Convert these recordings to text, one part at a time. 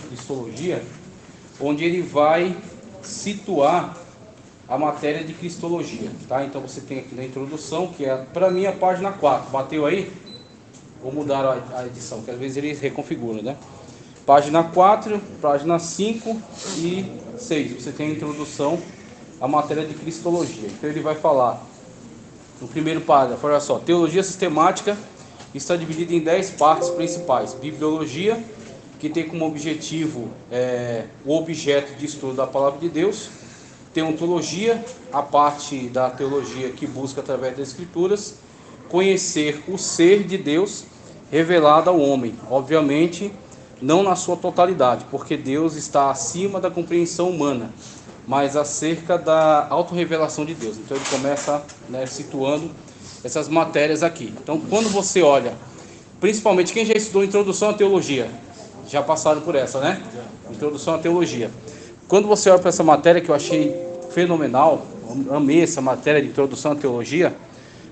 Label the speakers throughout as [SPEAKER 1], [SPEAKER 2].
[SPEAKER 1] Cristologia, onde ele vai situar a matéria de Cristologia, tá? Então você tem aqui na introdução, que é para mim a página 4, bateu aí? Vou mudar a edição, que às vezes ele reconfigura, né? Página 4, página 5 e 6, você tem a introdução à matéria de Cristologia. Então ele vai falar, no primeiro parágrafo, olha só: teologia sistemática está dividida em 10 partes principais. Bibliologia, que tem como objetivo o objeto de estudo da palavra de Deus. Teontologia, a parte da teologia que busca, através das escrituras, conhecer o ser de Deus revelado ao homem. Obviamente, não na sua totalidade, porque Deus está acima da compreensão humana, mas acerca da autorrevelação de Deus. Então ele começa, situando essas matérias aqui. Então, quando você olha, principalmente quem já estudou Introdução à Teologia, já passaram por essa, né? Introdução à Teologia. Quando você olha para essa matéria, que eu achei fenomenal, amei essa matéria de Introdução à Teologia,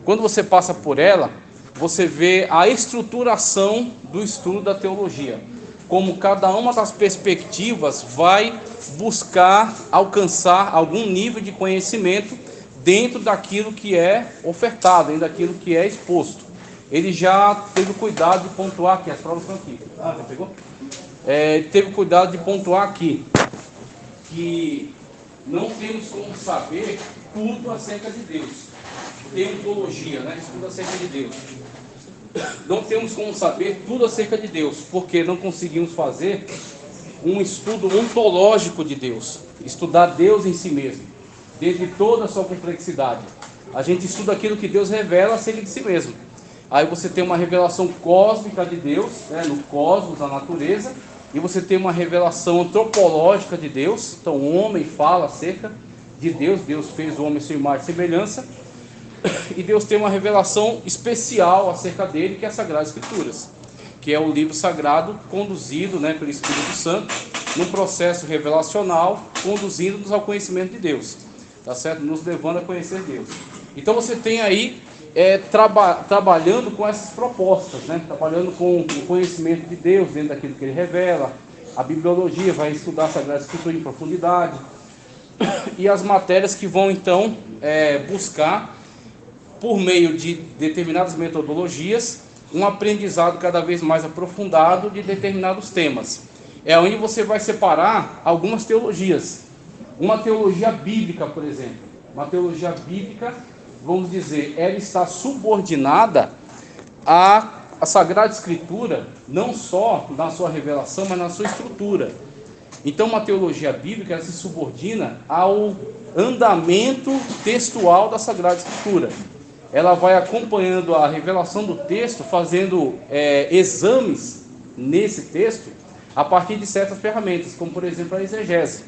[SPEAKER 1] quando você passa por ela, você vê a estruturação do estudo da teologia, como cada uma das perspectivas vai buscar alcançar algum nível de conhecimento dentro daquilo que é ofertado, dentro daquilo que é exposto. Ele já teve cuidado de pontuar aqui, as provas estão aqui. Ah, já pegou? Teve cuidado de pontuar aqui que não temos como saber tudo acerca de Deus. Teologia, estudo acerca de Deus. Não temos como saber tudo acerca de Deus, porque não conseguimos fazer um estudo ontológico de Deus, estudar Deus em si mesmo, dentro de toda a sua complexidade. A gente estuda aquilo que Deus revela acerca de si mesmo. Aí você tem uma revelação cósmica de Deus, no cosmos, na natureza, e você tem uma revelação antropológica de Deus. Então o homem fala acerca de Deus, Deus fez o homem à sua imagem e semelhança, e Deus tem uma revelação especial acerca dele, que é as Sagradas Escrituras, que é o livro sagrado conduzido, pelo Espírito Santo, num processo revelacional, conduzindo-nos ao conhecimento de Deus, tá certo? Nos levando a conhecer Deus. Então você tem aí trabalhando com essas propostas, trabalhando com o conhecimento de Deus dentro daquilo que ele revela. A bibliologia vai estudar a Sagrada Escritura em profundidade, e as matérias que vão então buscar, por meio de determinadas metodologias, um aprendizado cada vez mais aprofundado de determinados temas. É onde você vai separar algumas teologias. Uma teologia bíblica, por exemplo. Uma teologia bíblica, vamos dizer, ela está subordinada à Sagrada Escritura, não só na sua revelação, mas na sua estrutura. Então, uma teologia bíblica, ela se subordina ao andamento textual da Sagrada Escritura. Ela vai acompanhando a revelação do texto, fazendo exames nesse texto a partir de certas ferramentas, como por exemplo a exegese.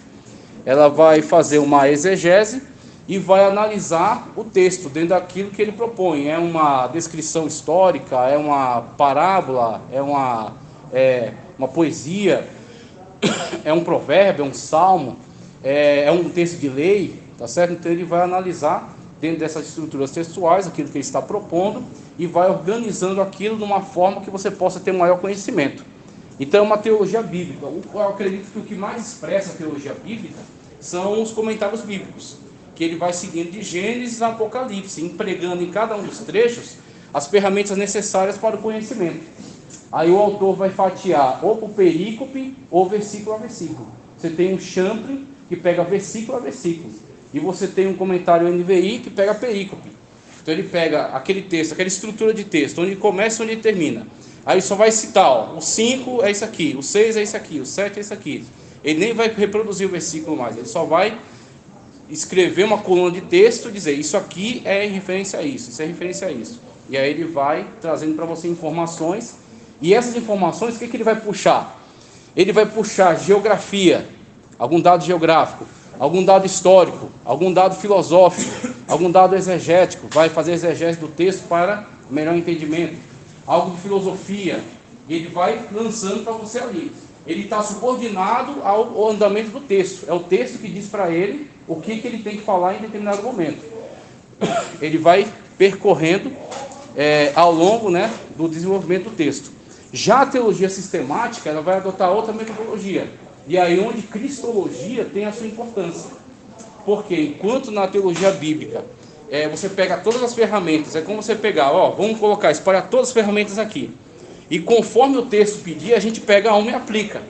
[SPEAKER 1] Ela vai fazer uma exegese e vai analisar o texto dentro daquilo que ele propõe. É uma descrição histórica, é uma parábola, é uma poesia, é um provérbio, é um salmo, é um texto de lei, tá certo? Então ele vai analisar dentro dessas estruturas textuais aquilo que ele está propondo e vai organizando aquilo de uma forma que você possa ter maior conhecimento. Então é uma teologia bíblica. Eu acredito que o que mais expressa a teologia bíblica são os comentários bíblicos, que ele vai seguindo de Gênesis a Apocalipse, empregando em cada um dos trechos as ferramentas necessárias para o conhecimento. Aí o autor vai fatiar ou por perícope ou versículo a versículo. Você tem um Champlin que pega versículo a versículo, e você tem um comentário NVI que pega perícope. Então ele pega aquele texto, aquela estrutura de texto, onde ele começa e onde ele termina. Aí ele só vai citar, o 5 é isso aqui, o 6 é isso aqui, o 7 é isso aqui. Ele nem vai reproduzir o versículo mais, ele só vai escrever uma coluna de texto e dizer, isso aqui é referência a isso é referência a isso. E aí ele vai trazendo para você informações, e essas informações, o que ele vai puxar? Ele vai puxar geografia, algum dado geográfico, algum dado histórico, algum dado filosófico, algum dado exegético, vai fazer exegese do texto para melhor entendimento, algo de filosofia, ele vai lançando para você ali. Ele está subordinado ao andamento do texto, é o texto que diz para ele o que ele tem que falar em determinado momento. Ele vai percorrendo ao longo do desenvolvimento do texto. Já a teologia sistemática, ela vai adotar outra metodologia. E aí onde cristologia tem a sua importância. Porque enquanto na teologia bíblica, você pega todas as ferramentas, é como você pegar, vamos colocar, espalhar todas as ferramentas aqui. E conforme o texto pedir, a gente pega uma e aplica.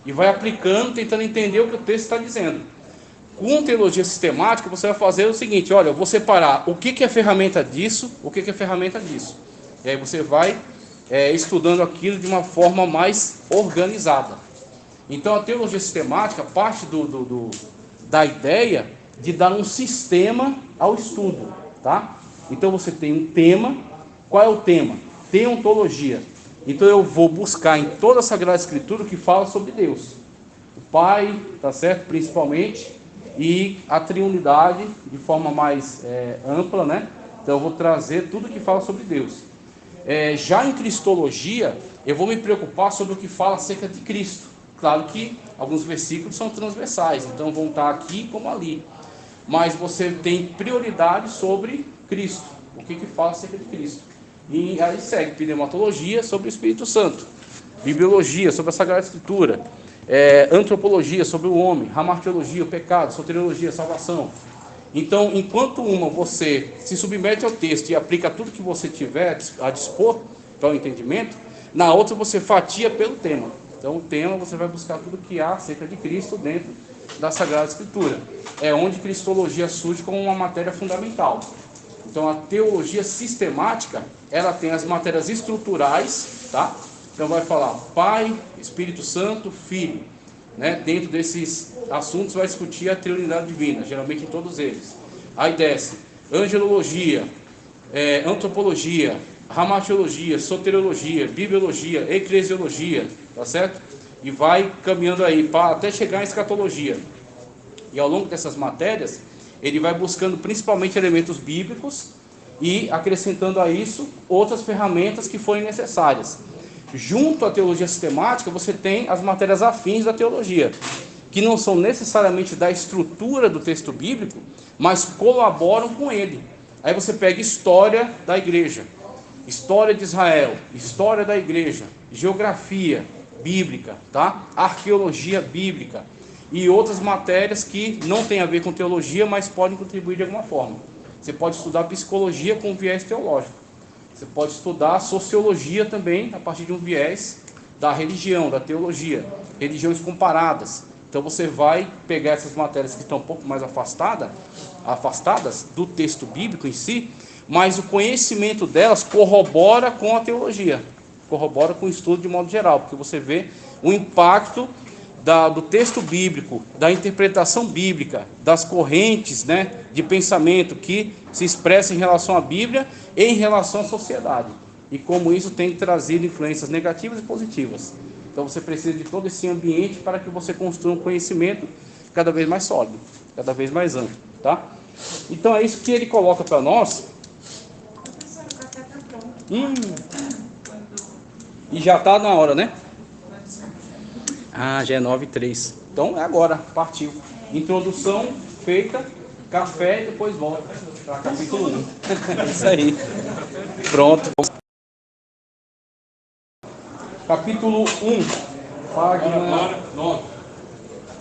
[SPEAKER 1] E vai aplicando, tentando entender o que o texto está dizendo. Com teologia sistemática, você vai fazer o seguinte, olha, eu vou separar o que é ferramenta disso, o que é ferramenta disso. E aí você vai estudando aquilo de uma forma mais organizada. Então a teologia sistemática parte da ideia de dar um sistema ao estudo, tá? Então você tem um tema. Qual é o tema? Teontologia. Então eu vou buscar em toda a Sagrada Escritura o que fala sobre Deus, o Pai, tá certo? Principalmente, e a Trindade de forma mais ampla, né? Então eu vou trazer tudo que fala sobre Deus. Já em Cristologia, eu vou me preocupar sobre o que fala acerca de Cristo. Claro que alguns versículos são transversais, então vão estar aqui como ali. Mas você tem prioridade sobre Cristo, o que fala acerca de Cristo. E aí segue pneumatologia sobre o Espírito Santo, bibliologia sobre a Sagrada Escritura, antropologia sobre o homem, hamartiologia, o pecado, soteriologia, salvação. Então, enquanto você se submete ao texto e aplica tudo que você tiver a dispor para o entendimento, na outra você fatia pelo tema. Então, o tema você vai buscar tudo que há acerca de Cristo dentro da Sagrada Escritura. É onde cristologia surge como uma matéria fundamental. Então, a teologia sistemática, ela tem as matérias estruturais, tá? Então, vai falar Pai, Espírito Santo, Filho. Né? Dentro desses assuntos vai discutir a Trindade Divina, geralmente em todos eles. Aí desce angelologia, antropologia, hamartiologia, soteriologia, bibliologia, eclesiologia, tá certo? E vai caminhando aí até chegar à escatologia. E ao longo dessas matérias, ele vai buscando principalmente elementos bíblicos e acrescentando a isso outras ferramentas que forem necessárias. Junto à teologia sistemática, você tem as matérias afins da teologia, que não são necessariamente da estrutura do texto bíblico, mas colaboram com ele. Aí você pega história da igreja, história de Israel, história da igreja, geografia bíblica, tá? Arqueologia bíblica e outras matérias que não têm a ver com teologia, mas podem contribuir de alguma forma. Você pode estudar psicologia com viés teológico. Você pode estudar sociologia também a partir de um viés da religião, da teologia, religiões comparadas. Então você vai pegar essas matérias que estão um pouco mais afastadas do texto bíblico em si, mas o conhecimento delas corrobora com a teologia, corrobora com o estudo de modo geral, porque você vê o impacto do texto bíblico, da interpretação bíblica, das correntes, né, de pensamento que se expressam em relação à Bíblia e em relação à sociedade, e como isso tem trazido influências negativas e positivas. Então você precisa de todo esse ambiente para que você construa um conhecimento cada vez mais sólido, cada vez mais amplo, tá? Então é isso que ele coloca para nós. E já está na hora, né? Já é 9h03. Então é agora, partiu. Introdução feita, café e depois volta para capítulo 1. É isso aí. Pronto. Capítulo 1, página 9. Vamos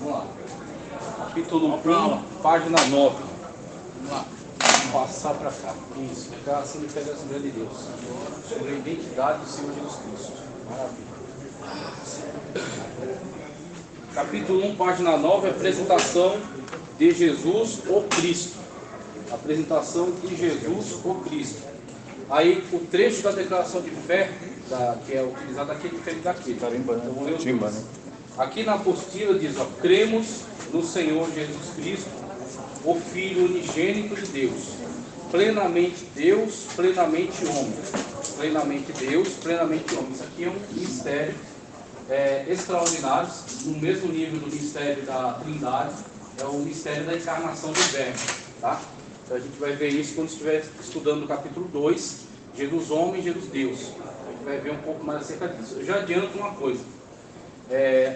[SPEAKER 1] lá. Capítulo 1, página 9. Vamos lá. Vamos passar para cá. Isso. Ficar assim de pega a Assembleia de Deus. Sobre a identidade do Senhor Jesus Cristo. Maravilha. Capítulo 1, página 9, apresentação de Jesus, o Cristo. Apresentação de Jesus, o Cristo. Aí o trecho da declaração de fé, que é utilizado aqui, é diferente daqui. Então, vamos ler os dois. Aqui na apostila diz, cremos no Senhor Jesus Cristo, o Filho unigênito de Deus, plenamente Deus, plenamente homem. Plenamente Deus, plenamente homem. Isso aqui é um mistério extraordinários, no mesmo nível do mistério da Trindade, é o mistério da encarnação do Verbo, tá? Então a gente vai ver isso quando estiver estudando o capítulo 2, Jesus homem, Jesus Deus. A gente vai ver um pouco mais acerca disso. Eu já adianto uma coisa,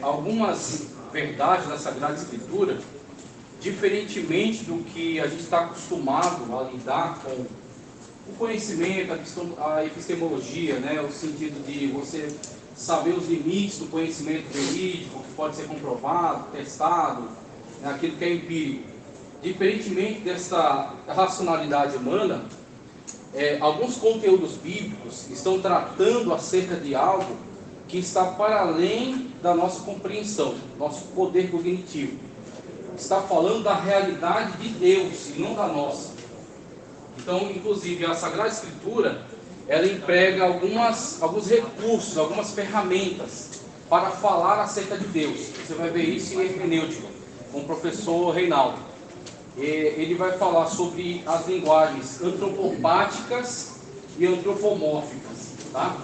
[SPEAKER 1] algumas verdades da Sagrada Escritura, diferentemente do que a gente está acostumado a lidar com o conhecimento, a epistemologia, né, o sentido de você saber os limites do conhecimento verídico, que pode ser comprovado, testado, né, aquilo que é empírico. Diferentemente dessa racionalidade humana, alguns conteúdos bíblicos estão tratando acerca de algo que está para além da nossa compreensão, nosso poder cognitivo. Está falando da realidade de Deus e não da nossa. Então, inclusive, a Sagrada Escritura, ela emprega alguns recursos, algumas ferramentas para falar acerca de Deus. Você vai ver isso em hermenêutica, com o professor Reinaldo. Ele vai falar sobre as linguagens antropopáticas e antropomórficas, tá?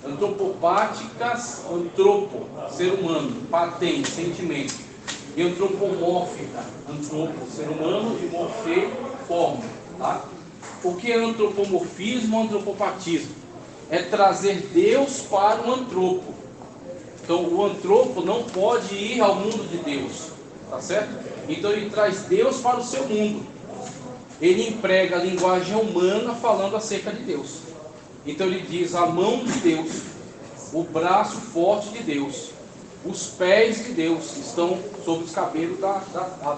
[SPEAKER 1] Antropopáticas, antropo, ser humano, patente, sentimento. E antropomórfica, antropo, ser humano, e morfê, forma, tá? O que é antropomorfismo, antropopatismo? É trazer Deus para o antropo. Então, o antropo não pode ir ao mundo de Deus, tá certo? Então, ele traz Deus para o seu mundo. Ele emprega a linguagem humana falando acerca de Deus. Então, ele diz a mão de Deus, o braço forte de Deus, os pés de Deus estão sobre os cabelos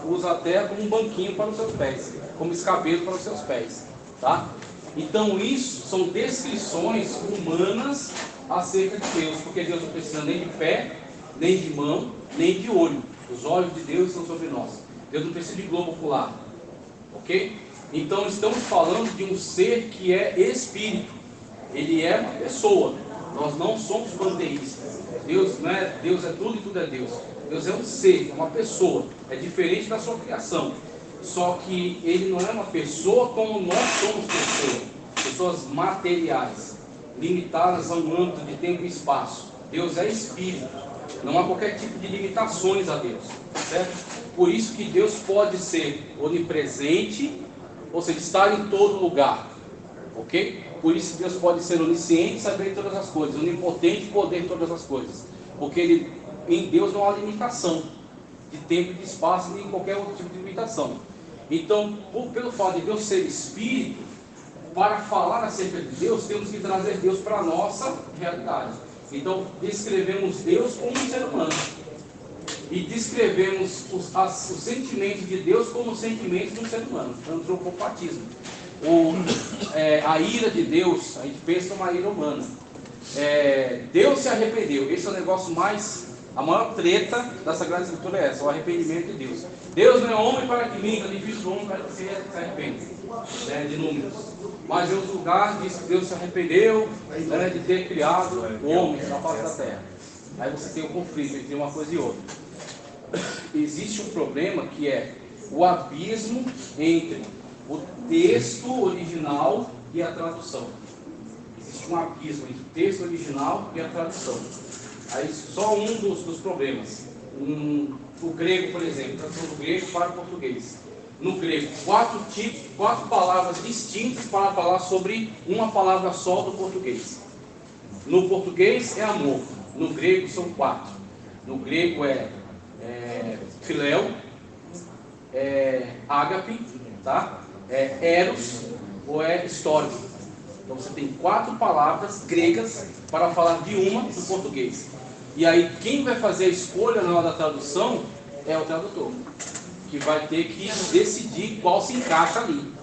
[SPEAKER 1] usa até como um banquinho para os seus pés, como escabelo para os seus pés, tá? Então isso são descrições humanas acerca de Deus, porque Deus não precisa nem de pé, nem de mão, nem de olho. Os olhos de Deus estão sobre nós. Deus não precisa de globo ocular, ok? Então estamos falando de um ser que é espírito. Ele é uma pessoa. Nós não somos panteístas. Deus não é Deus, é tudo e tudo é Deus. Deus é um ser, é uma pessoa. É diferente da sua criação. Só que ele não é uma pessoa como nós somos pessoas. Pessoas materiais, limitadas a um âmbito de tempo e espaço. Deus é espírito. Não há qualquer tipo de limitações a Deus, certo? Por isso que Deus pode ser onipresente, ou seja, estar em todo lugar, ok? Por isso que Deus pode ser onisciente, saber todas as coisas, onipotente, poder em todas as coisas, porque em Deus não há limitação de tempo e de espaço, nem qualquer outro tipo de limitação. Então, pelo fato de Deus ser espírito, para falar acerca de Deus, temos que trazer Deus para a nossa realidade. Então, descrevemos Deus como um ser humano. E descrevemos os sentimentos de Deus como os sentimentos de um ser humano. Antropopatismo. A ira de Deus, a gente pensa numa ira humana. Deus se arrependeu. Esse é o negócio mais... A maior treta da Sagrada Escritura é essa, o arrependimento de Deus. Deus não é homem para que minta, nem filho do homem para que se arrependa. De números. Mas em outro lugar diz que Deus se arrependeu de ter criado o homem na face da terra. Aí você tem um conflito entre uma coisa e outra. Existe um problema que é o abismo entre o texto original e a tradução. Existe um abismo entre o texto original e a tradução. Aí só um dos problemas. O grego, por exemplo, tradução do grego para o português. No grego, quatro palavras distintas para falar sobre uma palavra só do português. No português é amor, no grego são 4. No grego é filéu, ágape, tá? Eros ou storge. Então você tem 4 palavras gregas para falar de uma do português. E aí quem vai fazer a escolha na hora da tradução é o tradutor, que vai ter que decidir qual se encaixa ali.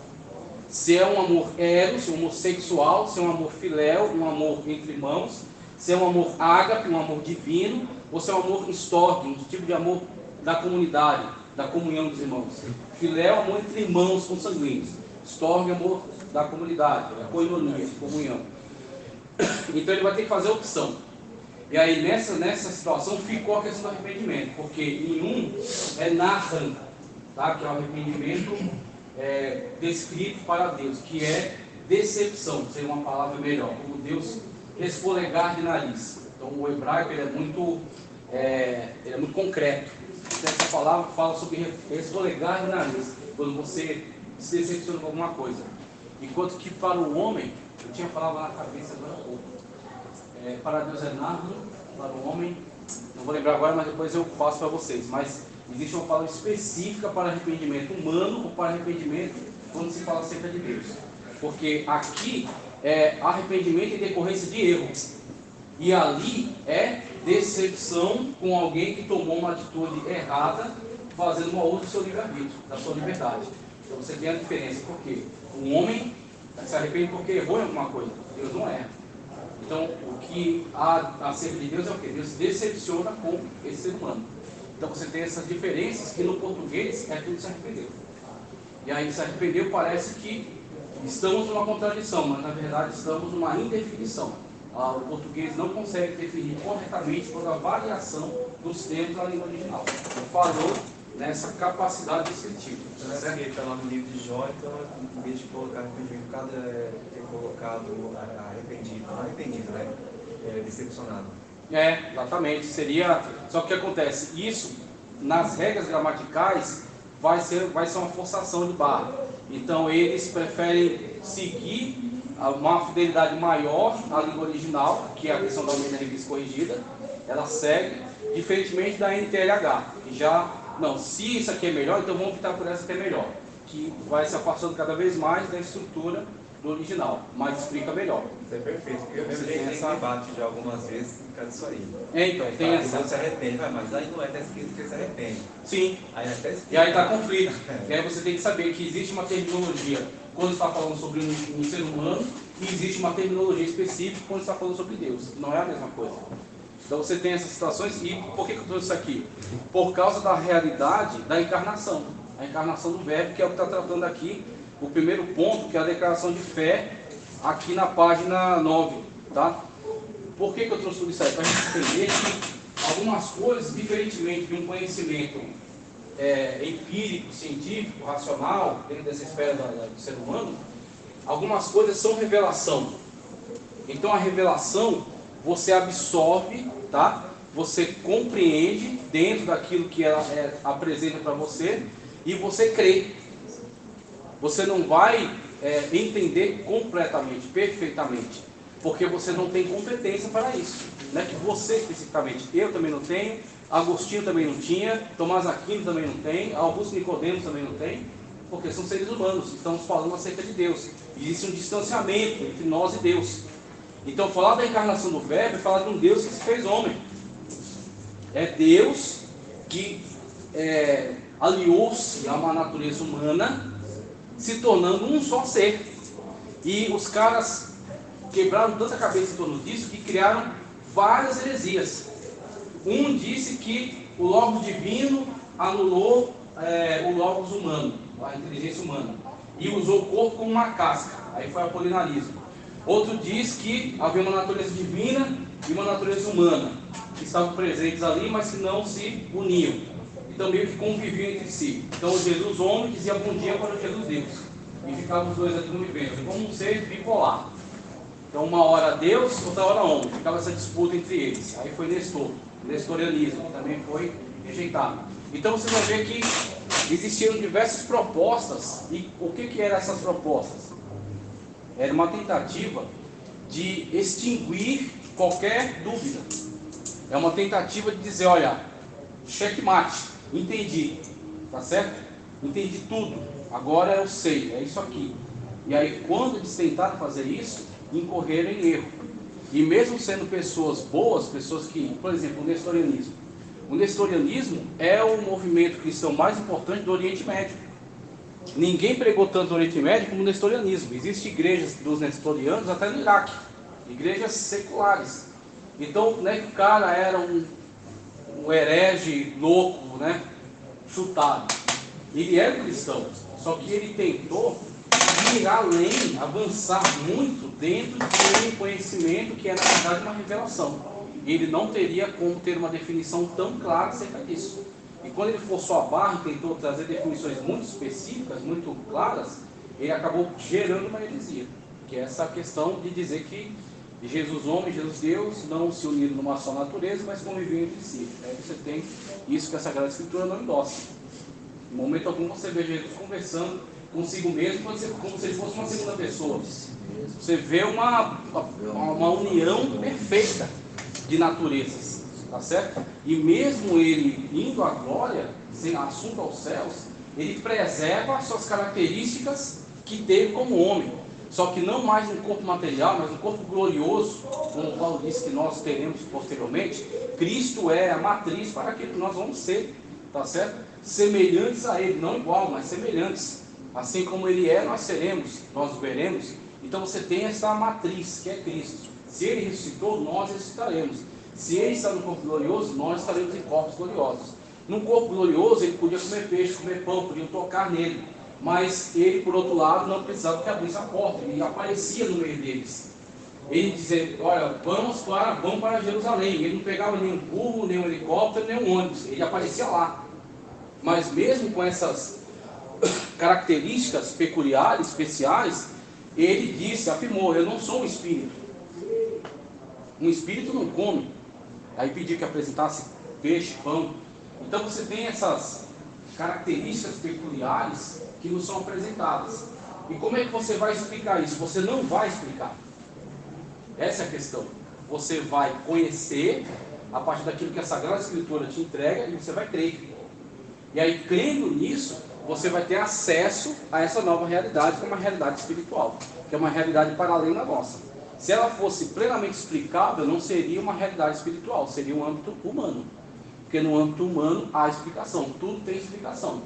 [SPEAKER 1] Se é um amor eros, um amor sexual, se é um amor filéu, um amor entre irmãos, se é um amor ágape, um amor divino, ou se é um amor storge, um tipo de amor da comunidade, da comunhão dos irmãos. Filéu, amor entre irmãos consanguíneos. Storge, amor da comunidade, da koinonia, comunhão. Então ele vai ter que fazer a opção. E aí nessa situação ficou a questão do arrependimento, porque em um é narran, tá? Que é o arrependimento descrito para Deus, que é decepção, seria uma palavra melhor, como Deus resfolegar de nariz. Então o hebraico ele é muito concreto. Essa palavra fala sobre resfolegar de nariz, quando você se decepciona com alguma coisa. Enquanto que para o homem, eu tinha a palavra na cabeça agora há pouco. Para Deus é nardo, para o homem, não vou lembrar agora, mas depois eu passo para vocês. Mas existe uma palavra específica para arrependimento humano ou para arrependimento quando se fala acerca de Deus. Porque aqui é arrependimento em decorrência de erro. E ali é decepção com alguém que tomou uma atitude errada, fazendo mau uso do seu livre-arbítrio, da sua liberdade. Então você tem a diferença, porque o homem se arrepende porque errou em alguma coisa, Deus não erra. Então o que há acerca de Deus é o que? Deus decepciona com esse ser humano. Então você tem essas diferenças que no português é tudo se arrependeu. E aí se arrependeu parece que estamos numa contradição, mas na verdade estamos numa indefinição. O português não consegue definir corretamente toda a variação dos termos da língua original. Falou nessa capacidade descritiva.
[SPEAKER 2] Certo? Está lá no livro de Jó, então em vez de colocar arrependimento, ter colocado arrependido, não arrependido, né? Decepcionado.
[SPEAKER 1] Exatamente. Seria. Só que o que acontece? Isso, nas regras gramaticais, vai ser uma forçação de barra. Então eles preferem seguir uma fidelidade maior à língua original, que é a versão da Almeida Revista Corrigida. Ela segue, diferentemente da NTLH, que já, não, se isso aqui é melhor, então vamos optar por essa que é melhor, que vai se afastando cada vez mais da estrutura do original, mas explica melhor.
[SPEAKER 2] Isso é perfeito, porque eu tenho esse debate já algumas vezes por causa disso aí.
[SPEAKER 1] Então, tem essa.
[SPEAKER 2] Deus se arrepende, mas aí não é até escrito que ele se arrepende.
[SPEAKER 1] Sim,
[SPEAKER 2] aí até escrito,
[SPEAKER 1] e aí está conflito. E aí você tem que saber que existe uma terminologia quando está falando sobre um ser humano, e existe uma terminologia específica quando está falando sobre Deus. Não é a mesma coisa. Então você tem essas situações, e por que eu trouxe isso aqui? Por causa da realidade da encarnação. A encarnação do Verbo, que é o que está tratando aqui, o primeiro ponto, que é a declaração de fé, aqui na página 9. Tá? Por que eu trouxe tudo isso aí? Para a gente entender que algumas coisas, diferentemente de um conhecimento empírico, científico, racional, dentro dessa esfera do ser humano, algumas coisas são revelação. Então a revelação você absorve, tá? Você compreende dentro daquilo que ela apresenta para você e você crê. Você não vai entender completamente, perfeitamente, porque você não tem competência para isso. Não é que você especificamente, eu também não tenho, Agostinho também não tinha, Tomás Aquino também não tem, Augusto Nicodemos também não tem, porque são seres humanos, estamos falando acerca de Deus. Existe um distanciamento entre nós e Deus. Então falar da encarnação do Verbo é falar de um Deus que se fez homem. É Deus que aliou-se a uma natureza humana, se tornando um só ser. E os caras quebraram tanta cabeça em torno disso que criaram várias heresias. Um disse que o Logos divino anulou o Logos humano, a inteligência humana, e usou o corpo como uma casca. Aí foi apolinarismo. Outro diz que havia uma natureza divina e uma natureza humana, que estavam presentes ali, mas que não se uniam. Então meio que conviviam entre si. Então o Jesus homem dizia bom dia para o Jesus Deus. E ficavam os dois ali convivendo, como um ser bipolar. Então uma hora Deus, outra hora homem. Ficava essa disputa entre eles. Aí foi nestorianismo, que também foi rejeitado. Então você vai ver que existiam diversas propostas. E o que eram essas propostas? Era uma tentativa de extinguir qualquer dúvida. É uma tentativa de dizer, olha, checkmate, entendi, tá certo? Entendi tudo, agora eu sei, é isso aqui. E aí quando eles tentaram fazer isso, incorreram em erro. E mesmo sendo pessoas boas, pessoas que, por exemplo, o nestorianismo. O nestorianismo é o movimento cristão mais importante do Oriente Médio. Ninguém pregou tanto no Oriente Médio como o nestorianismo. Existem igrejas dos nestorianos até no Iraque, igrejas seculares. Então, não é que o cara era um herege louco, né, chutado. Ele era cristão, só que ele tentou ir além, avançar muito dentro de um conhecimento que é, na verdade, uma revelação. Ele não teria como ter uma definição tão clara acerca disso. E quando ele forçou a barra e tentou trazer definições muito específicas, muito claras, ele acabou gerando uma heresia, que é essa questão de dizer que Jesus homem, Jesus Deus, não se uniram numa só natureza, mas conviviam entre si. Aí você tem isso que a Sagrada Escritura não endossa. Em momento algum você vê Jesus conversando consigo mesmo, como se ele fosse uma segunda pessoa. Você vê uma união perfeita de naturezas, tá certo? E mesmo ele indo à glória, sem assunto aos céus, ele preserva as suas características que teve como homem. só que não mais no corpo material, mas no corpo glorioso, como Paulo disse que nós teremos posteriormente. Cristo é a matriz para aquilo que nós vamos ser, tá certo? Semelhantes a Ele, não igual, mas semelhantes. Assim como Ele é, nós seremos, nós o veremos. Então você tem essa matriz, que é Cristo. Se Ele ressuscitou, nós ressuscitaremos. Se Ele está no corpo glorioso, nós estaremos em corpos gloriosos. No corpo glorioso, Ele podia comer peixe, comer pão, podiam tocar nele. Mas Ele, por outro lado, não precisava que abrisse a porta. Ele aparecia no meio deles. Ele dizia, olha, vamos para Jerusalém. Ele não pegava nenhum burro, nenhum helicóptero, nenhum ônibus. Ele aparecia lá. Mas mesmo com essas características peculiares, especiais, ele disse, afirmou, eu não sou um espírito. Um espírito não come. Aí pediu que apresentasse peixe, pão. Então você tem essas características peculiares que nos são apresentadas. E como é que você vai explicar isso? Você não vai explicar. Essa é a questão. Você vai conhecer a partir daquilo que a Sagrada Escritura te entrega e você vai crer. E aí, crendo nisso, você vai ter acesso a essa nova realidade, que é uma realidade espiritual, que é uma realidade para além da nossa. Se ela fosse plenamente explicável, não seria uma realidade espiritual, seria um âmbito humano. Porque no âmbito humano há explicação, tudo tem explicação.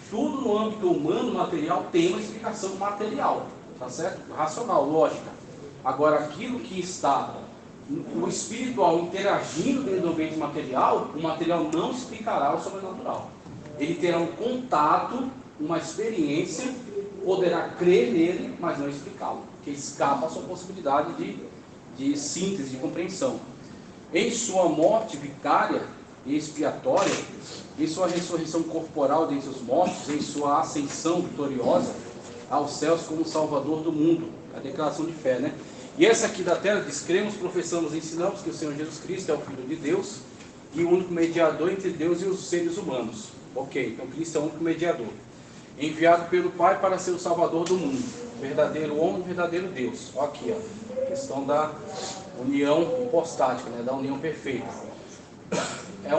[SPEAKER 1] Tudo no âmbito humano, material, tem uma explicação material, tá certo? Racional, lógica. Agora, aquilo que está o espiritual interagindo dentro do ambiente material, o material não explicará o sobrenatural. Ele terá um contato, uma experiência, poderá crer nele, mas não explicá-lo, porque escapa a sua possibilidade de síntese, de compreensão. Em sua morte vicária e expiatória, em sua ressurreição corporal dentre os mortos, em sua ascensão vitoriosa aos céus como Salvador do mundo, a declaração de fé, né? E essa aqui da terra diz, cremos, professamos e ensinamos que o Senhor Jesus Cristo é o Filho de Deus e o único mediador entre Deus e os seres humanos. Ok, então Cristo é o único mediador, enviado pelo Pai para ser o Salvador do mundo, verdadeiro homem e verdadeiro Deus. Olha aqui, ó, a questão da união hipostática, né, da união perfeita.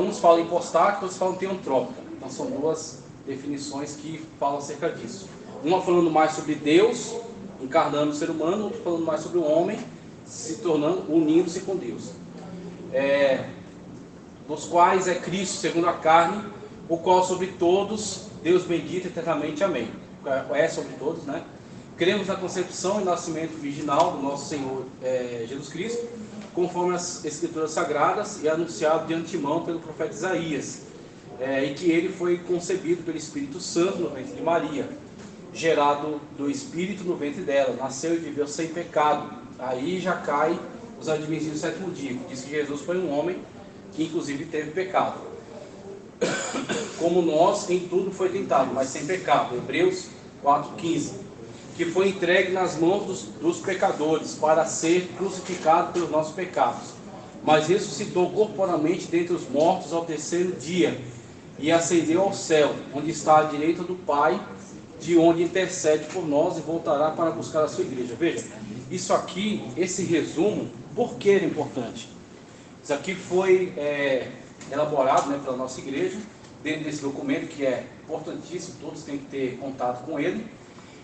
[SPEAKER 1] Uns falam hipostática, outros falam teantrópica. Então são duas definições que falam acerca disso. Uma falando mais sobre Deus encarnando o ser humano, outro falando mais sobre o homem se tornando, unindo-se com Deus. Dos quais é Cristo segundo a carne, o qual sobre todos, Deus bendito eternamente, amém. É sobre todos, né? Cremos na concepção e nascimento virginal do nosso Senhor Jesus Cristo, conforme as Escrituras Sagradas e anunciado de antemão pelo profeta Isaías, e que ele foi concebido pelo Espírito Santo no ventre de Maria, gerado do Espírito no ventre dela, nasceu e viveu sem pecado. Aí já cai os adivinhos do sétimo dia, que diz que Jesus foi um homem que inclusive teve pecado. Como nós, em tudo foi tentado, mas sem pecado. Hebreus 4,15. Que foi entregue nas mãos dos pecadores, para ser crucificado pelos nossos pecados. Mas ressuscitou corporalmente dentre os mortos ao terceiro dia, e ascendeu ao céu, onde está à direita do Pai, de onde intercede por nós e voltará para buscar a sua igreja. Veja, isso aqui, esse resumo, por que era importante? Isso aqui foi elaborado, né, pela nossa igreja, dentro desse documento que é importantíssimo, todos têm que ter contato com ele,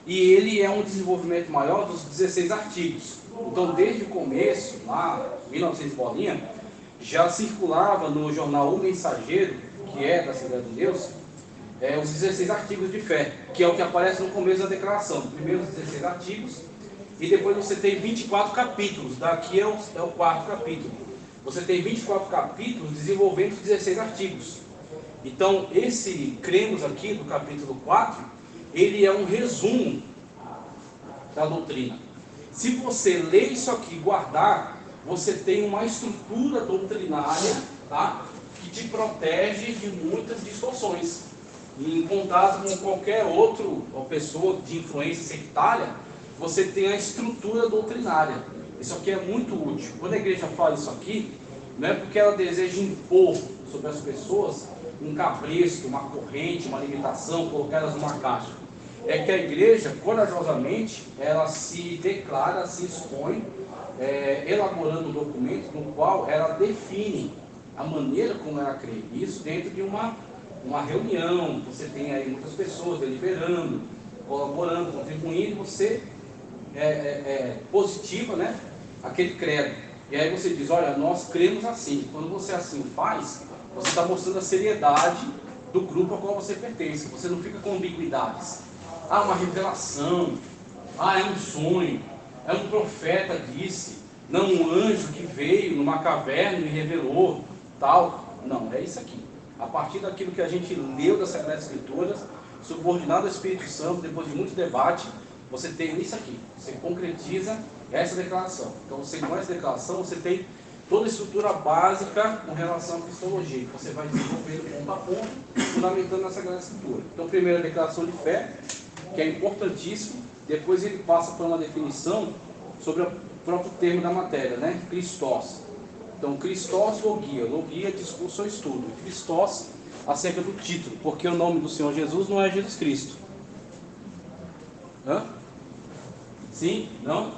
[SPEAKER 1] e ele é um desenvolvimento maior dos 16 artigos. Então, desde o começo, lá, 1900 bolinha, já circulava no jornal O Mensageiro, que é da Assembleia de Deus, os 16 artigos de fé, que é o que aparece no começo da declaração. Primeiro os 16 artigos, e depois você tem 24 capítulos, daqui é o quarto capítulo. Você tem 24 capítulos desenvolvendo os 16 artigos. Então, esse cremos aqui do capítulo 4, ele é um resumo da doutrina. Se você ler isso aqui e guardar, você tem uma estrutura doutrinária, tá, que te protege de muitas distorções. Em contato com qualquer outro pessoa de influência sectária, você tem a estrutura doutrinária. Isso aqui é muito útil. Quando a igreja fala isso aqui, não é porque ela deseja impor sobre as pessoas um cabresto, uma corrente, uma limitação, colocar elas numa caixa. É que a igreja, corajosamente, ela se declara, se expõe, elaborando um documento no qual ela define a maneira como ela crê. Isso dentro de uma reunião, você tem aí muitas pessoas deliberando, colaborando, contribuindo, você positiva, né? Aquele credo. E aí você diz, olha, nós cremos assim. Quando você assim faz, você está mostrando a seriedade do grupo ao qual você pertence. Você não fica com ambiguidades. Ah, uma revelação. Ah, é um sonho. É um profeta disse. Não um anjo que veio numa caverna e revelou. Tal. Não, é isso aqui. A partir daquilo que a gente leu das Sagradas Escrituras, subordinado ao Espírito Santo, depois de muito debate, você tem isso aqui. Você concretiza essa declaração. Então, você com essa declaração, você tem toda a estrutura básica com relação à cristologia, que você vai desenvolvendo ponto a ponto, fundamentando na Sagrada Escritura. Então, primeiro a declaração de fé, que é importantíssimo. Depois ele passa por uma definição sobre o próprio termo da matéria, né? Christos. Então, Christos, logia. Logia, discurso ou estudo. Christos, acerca do título, porque o nome do Senhor Jesus não é Jesus Cristo. Hã? Sim? Não?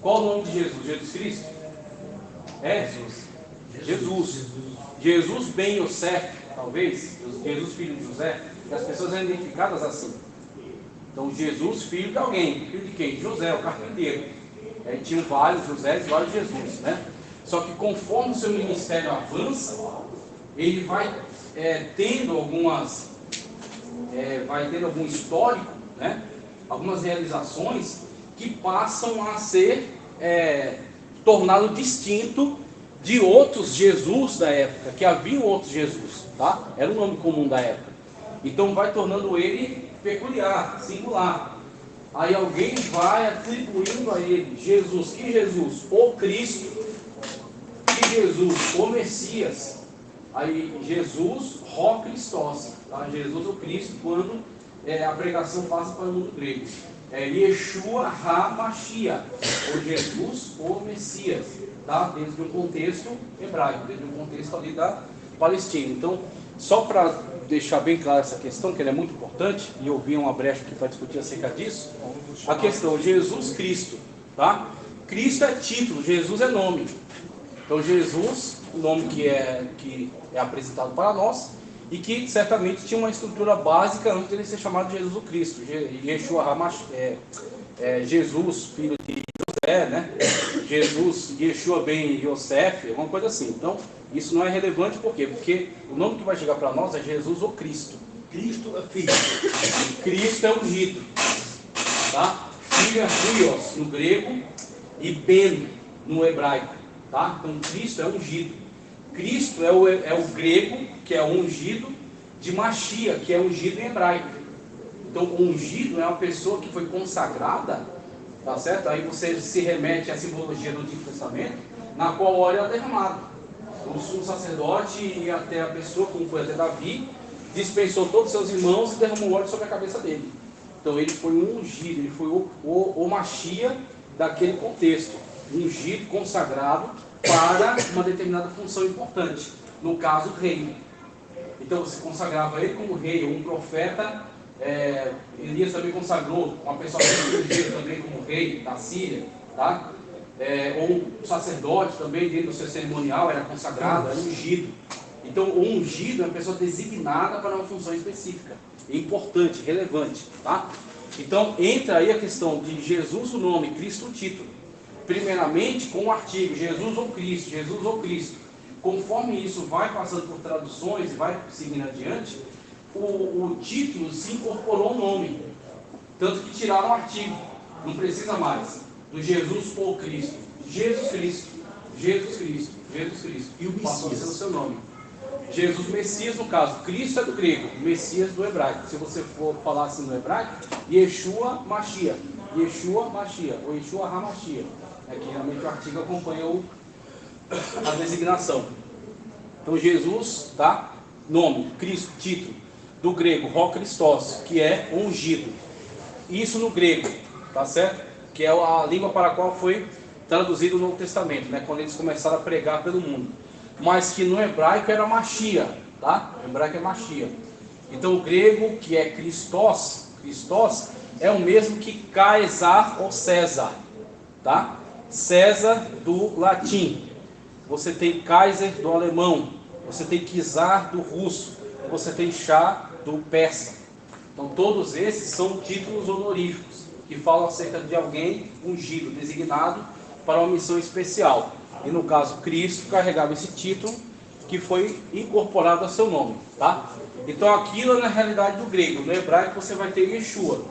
[SPEAKER 1] Qual o nome de Jesus? Jesus Cristo? É? Jesus. Jesus ben Yosef, talvez. Jesus filho de José. E as pessoas eram identificadas assim. Então, Jesus filho de alguém. Filho de quem? De José, o carpinteiro. Aí tinham vários José e vários Jesus, né? Só que conforme o seu ministério avança, ele vai tendo algum histórico, né? Algumas realizações que passam a ser tornado distinto de outros Jesus da época, que havia outros Jesus, tá? Era o nome comum da época. Então vai tornando ele peculiar, singular. Aí alguém vai atribuindo a ele Jesus. Que Jesus? O Cristo. Que Jesus? O Messias. Aí Jesus, Ró Christos, tá? Jesus o Cristo, quando a pregação passa para o mundo grego. Yeshua HaMashiach, ou Jesus o Messias, tá? Dentro de um contexto hebraico, dentro de um contexto ali da Palestina. Então, só para deixar bem clara essa questão, que ela é muito importante, e eu vi uma brecha aqui para discutir acerca disso, a questão Jesus Cristo, tá? Cristo é título, Jesus é nome. Então Jesus, o nome que é apresentado para nós, e que certamente tinha uma estrutura básica antes de ele ser chamado de Jesus o Cristo. Yeshua HaMashiach, Jesus, filho de José, né? Jesus, Yeshua ben Yosef, uma coisa assim. Então, isso não é relevante, por quê? Porque o nome que vai chegar para nós é Jesus o Cristo.
[SPEAKER 3] Cristo é filho.
[SPEAKER 1] Cristo é ungido, tá? Filho é huios no grego e ben no hebraico, tá? Então, Cristo é ungido. Cristo é o grego, que é ungido, de Mashiach, que é ungido em hebraico. Então, ungido é uma pessoa que foi consagrada, tá certo? Aí você se remete à simbologia do Antigo Testamento, na qual o óleo é derramado. O sumo sacerdote e até a pessoa, como foi até Davi, dispensou todos os seus irmãos e derramou óleo sobre a cabeça dele. Então, ele foi um ungido, ele foi o Mashiach daquele contexto. Ungido, consagrado, para uma determinada função importante, no caso, rei. Então você consagrava ele como rei, ou um profeta. Elias também consagrou uma pessoa que também como rei da Síria, tá? Ou um sacerdote também, dentro do seu cerimonial, era consagrado, era ungido. Então o ungido é uma pessoa designada para uma função específica, importante, relevante, tá? Então entra aí a questão de Jesus o nome, Cristo o título. Primeiramente com o artigo Jesus ou Cristo, Jesus ou Cristo. Conforme isso vai passando por traduções e vai seguindo adiante, o título se incorporou ao nome. Tanto que tiraram o artigo. Não precisa mais do Jesus ou Cristo. Jesus Cristo, Jesus Cristo, Jesus Cristo. E o passou a ser o seu nome. Jesus Messias, no caso. Cristo é do grego, Messias do hebraico. Se você for falar assim no hebraico, Yeshua Mashiach. Yeshua Mashiach, ou Yeshua HaMashiach. Que realmente o artigo acompanha a designação. Então Jesus, tá? Nome, Cristo, título, do grego, Ró Christos, que é ungido. Isso no grego, tá certo? Que é a língua para a qual foi traduzido o Novo Testamento, né? Quando eles começaram a pregar pelo mundo. Mas que no hebraico era Mashiach, tá? O hebraico é Mashiach. Então o grego, que é Christos, é o mesmo que Caesar ou César, tá? César do latim, você tem Kaiser do alemão, você tem Czar do russo, você tem Shah do persa. Então todos esses são títulos honoríficos, que falam acerca de alguém ungido, designado para uma missão especial. E no caso, Cristo carregava esse título que foi incorporado a seu nome, tá? Então aquilo é na realidade do grego. No hebraico você vai ter Yeshua.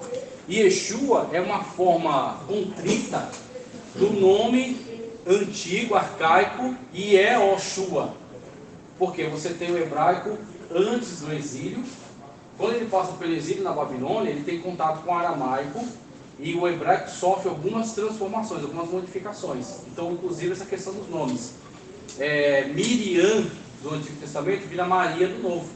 [SPEAKER 1] E Yeshua é uma forma contrita do nome antigo, arcaico, Yehoshua. Porque você tem o hebraico antes do exílio. Quando ele passa pelo exílio na Babilônia, ele tem contato com o aramaico, e o hebraico sofre algumas transformações, algumas modificações. Então, inclusive, essa questão dos nomes. Miriam, do Antigo Testamento, vira Maria do Novo.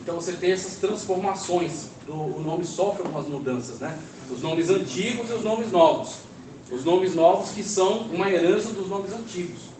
[SPEAKER 1] Então, você tem essas transformações. O nome sofre algumas mudanças, né? Os nomes antigos e os nomes novos. Os nomes novos que são uma herança dos nomes antigos.